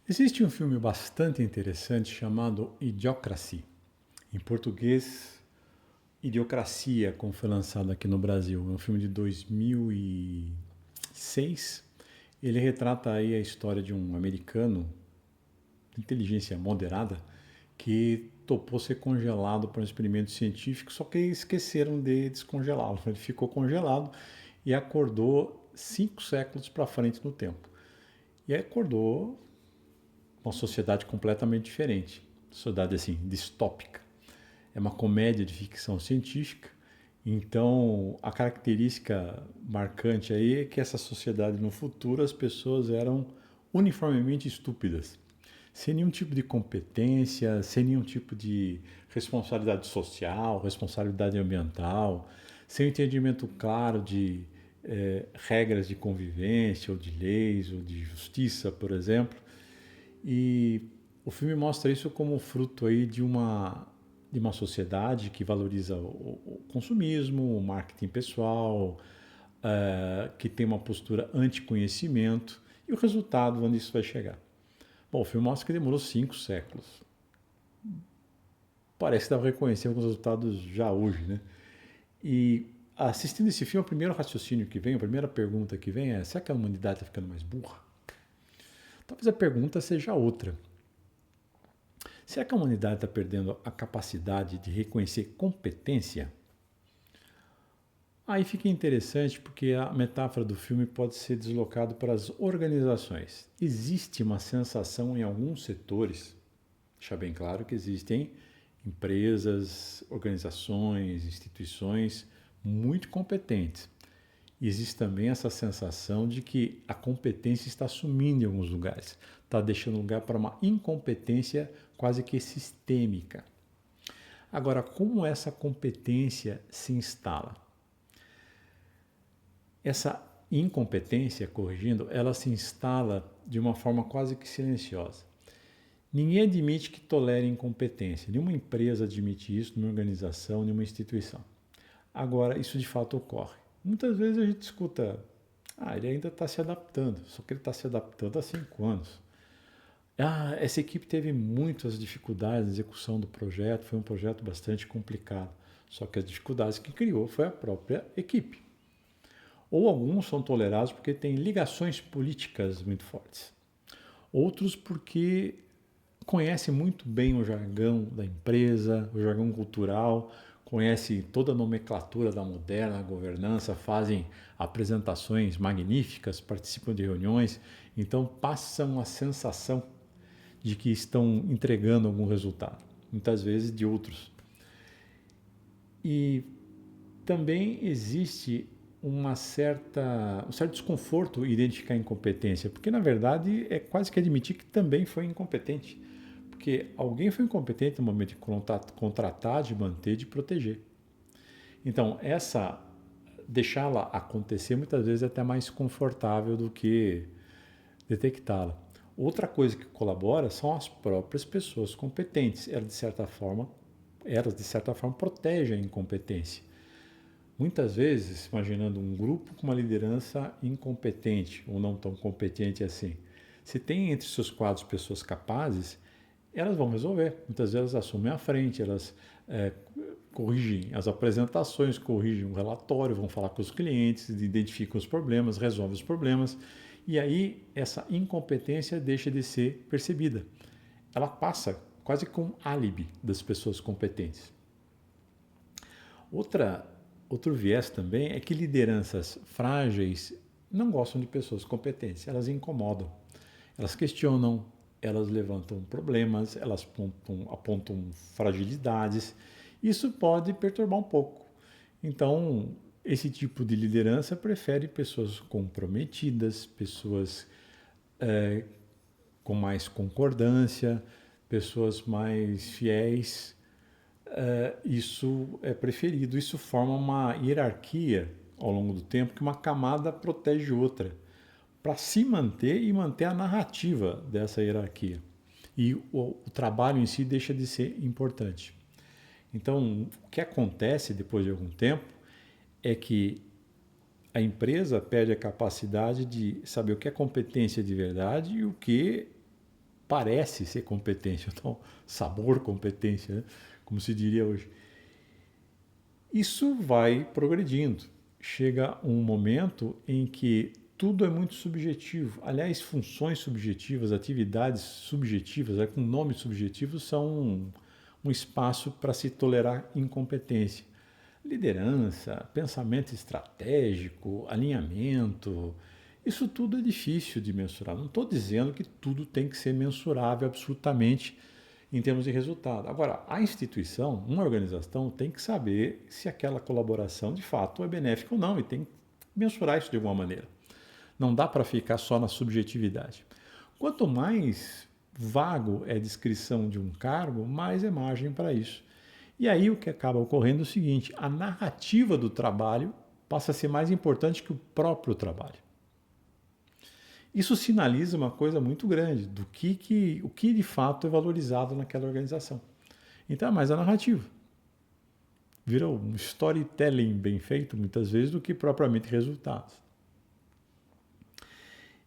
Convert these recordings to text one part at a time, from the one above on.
Existe um filme bastante interessante chamado Idiocracy. Em português, Idiocracia, como foi lançado aqui no Brasil. É um filme de 2006. Ele retrata aí a história de um americano de inteligência moderada que topou ser congelado para um experimento científico, só que esqueceram de descongelá-lo. Ele ficou congelado e acordou 5 séculos para frente no tempo. E aí acordou uma sociedade completamente diferente. Sociedade assim, distópica. É uma comédia de ficção científica. Então, a característica marcante aí é que essa sociedade no futuro as pessoas eram uniformemente estúpidas, sem nenhum tipo de competência, sem nenhum tipo de responsabilidade social, responsabilidade ambiental, sem um entendimento claro de regras de convivência, ou de leis, ou de justiça, por exemplo. E o filme mostra isso como fruto aí de uma sociedade que valoriza o consumismo, o marketing pessoal, que tem uma postura anti-conhecimento e o resultado onde isso vai chegar. Bom, o filme mostra que demorou 5 séculos. Parece que dá para reconhecer alguns resultados já hoje, né? E assistindo esse filme, o primeiro raciocínio que vem, a primeira pergunta que vem é: será que a humanidade está ficando mais burra? Talvez a pergunta seja outra. Será que a humanidade está perdendo a capacidade de reconhecer competência? Aí fica interessante porque a metáfora do filme pode ser deslocada para as organizações. Existe uma sensação em alguns setores, deixar bem claro que existem empresas, organizações, instituições muito competentes. E existe também essa sensação de que a competência está sumindo em alguns lugares, está deixando lugar para uma incompetência quase que sistêmica. Agora, como essa competência se instala? Essa incompetência, corrigindo, ela se instala de uma forma quase que silenciosa. Ninguém admite que tolere incompetência. Nenhuma empresa admite isso, nenhuma organização, nenhuma instituição. Agora, isso de fato ocorre. Muitas vezes a gente escuta: ele ainda está se adaptando, só que ele está se adaptando há 5 anos. Essa equipe teve muitas dificuldades na execução do projeto, foi um projeto bastante complicado. Só que as dificuldades que criou foi a própria equipe. Ou alguns são tolerados porque têm ligações políticas muito fortes. Outros porque conhecem muito bem o jargão da empresa, o jargão cultural, conhecem toda a nomenclatura da moderna governança, fazem apresentações magníficas, participam de reuniões, então passam a sensação de que estão entregando algum resultado, muitas vezes de outros. E também existe um certo desconforto em identificar incompetência, porque na verdade é quase que admitir que também foi incompetente. Porque alguém foi incompetente no momento de contratar, de manter, de proteger. Então, deixá-la acontecer muitas vezes é até mais confortável do que detectá-la. Outra coisa que colabora são as próprias pessoas competentes. Elas de certa forma protegem a incompetência. Muitas vezes, imaginando um grupo com uma liderança incompetente ou não tão competente assim, se tem entre seus quadros pessoas capazes, elas vão resolver. Muitas vezes elas assumem a frente, elas corrigem as apresentações, corrigem o relatório, vão falar com os clientes, identificam os problemas, resolvem os problemas. E aí essa incompetência deixa de ser percebida. Ela passa quase com álibi das pessoas competentes. Outro viés também é que lideranças frágeis não gostam de pessoas competentes, elas incomodam, elas questionam, elas levantam problemas, elas apontam fragilidades. Isso pode perturbar um pouco. Então, esse tipo de liderança prefere pessoas comprometidas, pessoas com mais concordância, pessoas mais fiéis. Isso é preferido. Isso forma uma hierarquia ao longo do tempo que uma camada protege outra para se manter e manter a narrativa dessa hierarquia. E o trabalho em si deixa de ser importante. Então, o que acontece depois de algum tempo é que a empresa perde a capacidade de saber o que é competência de verdade e o que parece ser competência, então, sabor competência, né? Como se diria hoje. Isso vai progredindo. Chega um momento em que tudo é muito subjetivo. Aliás, funções subjetivas, atividades subjetivas, com nomes subjetivos, são um espaço para se tolerar incompetência. Liderança, pensamento estratégico, alinhamento, isso tudo é difícil de mensurar. Não estou dizendo que tudo tem que ser mensurável absolutamente em termos de resultado. Agora, a instituição, uma organização, tem que saber se aquela colaboração de fato é benéfica ou não e tem que mensurar isso de alguma maneira. Não dá para ficar só na subjetividade. Quanto mais vago é a descrição de um cargo, mais é margem para isso. E aí o que acaba ocorrendo é o seguinte: a narrativa do trabalho passa a ser mais importante que o próprio trabalho. Isso sinaliza uma coisa muito grande do o que de fato é valorizado naquela organização. Então é mais a narrativa. Vira um storytelling bem feito, muitas vezes, do que propriamente resultados.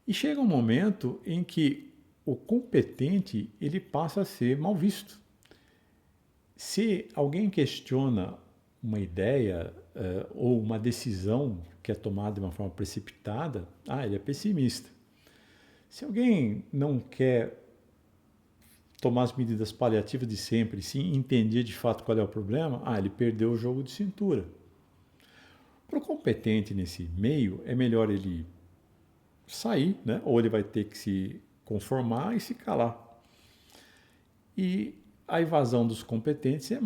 E chega um momento em que o competente ele passa a ser mal visto. Se alguém questiona uma ideia ou uma decisão que é tomada de uma forma precipitada, ele é pessimista. Se alguém não quer tomar as medidas paliativas de sempre, sim entender de fato qual é o problema, ele perdeu o jogo de cintura. Para o competente nesse meio, é melhor ele sair, né? Ou ele vai ter que se conformar e se calar. E a evasão dos competentes é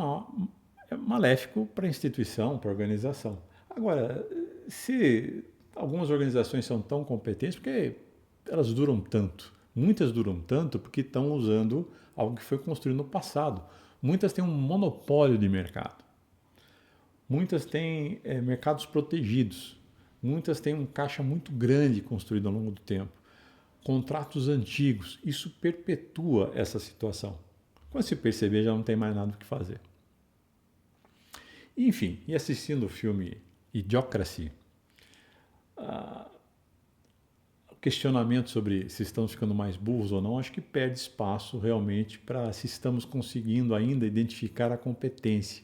maléfico para a instituição, para a organização. Agora, se algumas organizações são tão competentes, porque elas duram tanto? Muitas duram tanto porque estão usando algo que foi construído no passado. Muitas têm um monopólio de mercado. Muitas têm mercados protegidos. Muitas têm um caixa muito grande construído ao longo do tempo. Contratos antigos. Isso perpetua essa situação. Quando se perceber, já não tem mais nada o que fazer. Enfim, e assistindo o filme Idiocracy, o questionamento sobre se estamos ficando mais burros ou não, acho que perde espaço realmente para se estamos conseguindo ainda identificar a competência.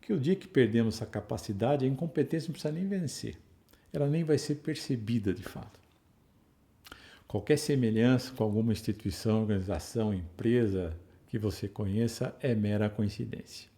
Porque o dia que perdemos essa capacidade, a incompetência não precisa nem vencer. Ela nem vai ser percebida de fato. Qualquer semelhança com alguma instituição, organização, empresa que você conheça é mera coincidência.